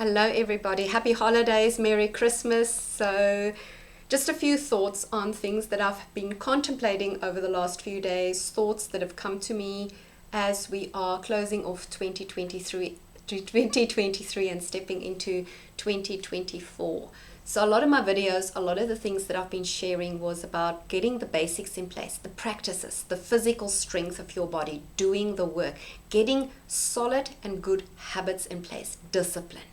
Hello everybody, happy holidays, Merry Christmas. So just a few thoughts on things that I've been contemplating over the last few days, thoughts that have come to me as we are closing off 2023 and stepping into 2024. So a lot of my videos, a lot of the things that I've been sharing was about getting the basics in place, the practices, the physical strength of your body, doing the work, getting solid and good habits in place, discipline.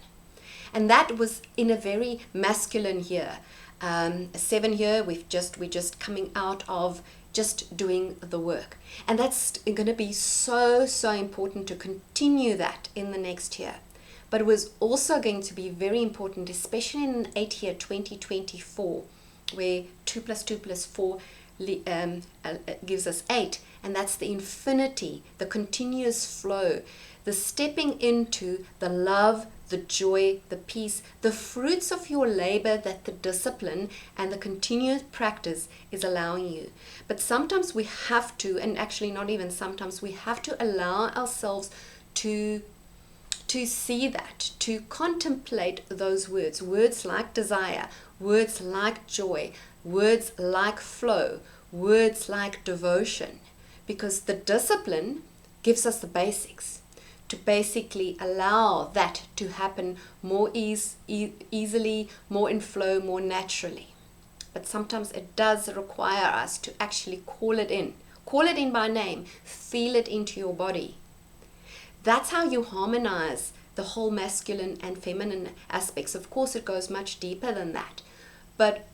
And that was in a very masculine year, a 7 year. We're just coming out of just doing the work, and that's going to be so important to continue that in the next year. But it was also going to be very important, especially in 8 year 2024, where 2 + 2 + 4 gives us 8, and that's the infinity, the continuous flow, the stepping into the love, the joy, the peace, the fruits of your labor that the discipline and the continuous practice is allowing you. But sometimes we have to, and actually not even sometimes, we have to allow ourselves to see that, to contemplate those words like desire, words like joy, words like flow, words like devotion, because the discipline gives us the basics to basically allow that to happen more easily, more in flow, more naturally. But sometimes it does require us to actually call it in by name, feel it into your body. That's how you harmonize the whole masculine and feminine aspects. Of course, it goes much deeper than that, but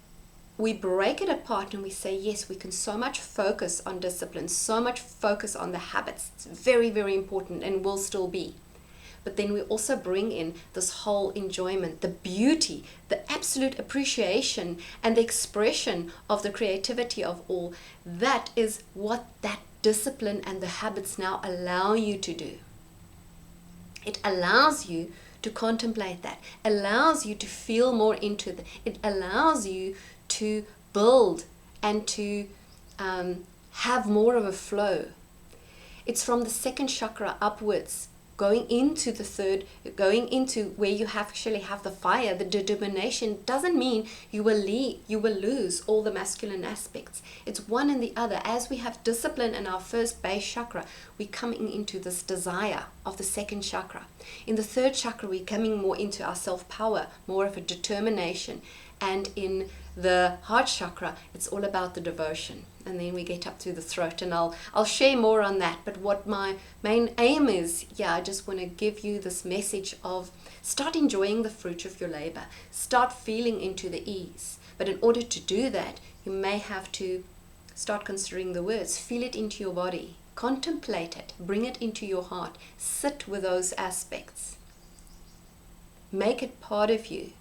we break it apart and we say, yes, we can so much focus on discipline, so much focus on the habits. It's very important and will still be. But then we also bring in this whole enjoyment, the beauty, the absolute appreciation and the expression of the creativity of all. That is what that discipline and the habits now allow you to do. It allows you to contemplate that, allows you to feel more into it. It allows you to build and to have more of a flow. It's from the second chakra upwards, going into the third, going into where you actually have the fire. The determination doesn't mean you will lose all the masculine aspects. It's one and the other. As we have discipline in our first base chakra, we're coming into this desire of the second chakra. In the third chakra, we're coming more into our self-power, more of a determination. And in the heart chakra, it's all about the devotion. And then we get up to the throat, and I'll share more on that. But what my main aim is, I just want to give you this message of start enjoying the fruit of your labor, start feeling into the ease. But in order to do that, you may have to start considering the words, feel it into your body, contemplate it, bring it into your heart, sit with those aspects, make it part of you.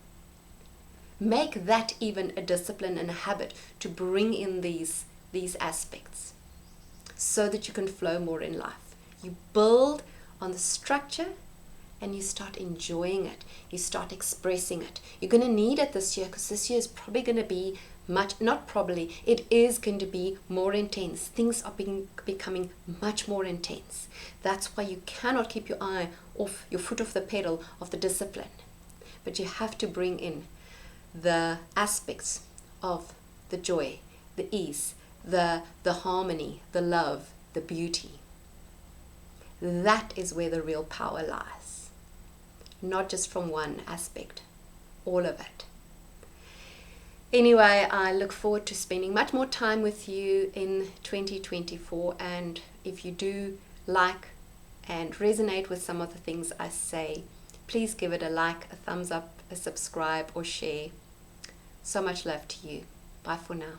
Make that even a discipline and a habit to bring in these aspects so that you can flow more in life. You build on the structure and you start enjoying it. You start expressing it. You're going to need it this year, because this year is probably going to be it is going to be more intense. Things are becoming much more intense. That's why you cannot keep your foot off the pedal of the discipline. But you have to bring in the aspects of the joy, the ease, the harmony, the love, the beauty. That is where the real power lies. Not just from one aspect, all of it. Anyway, I look forward to spending much more time with you in 2024. And if you do like and resonate with some of the things I say, please give it a like, a thumbs up, a subscribe, or share. So much love to you. Bye for now.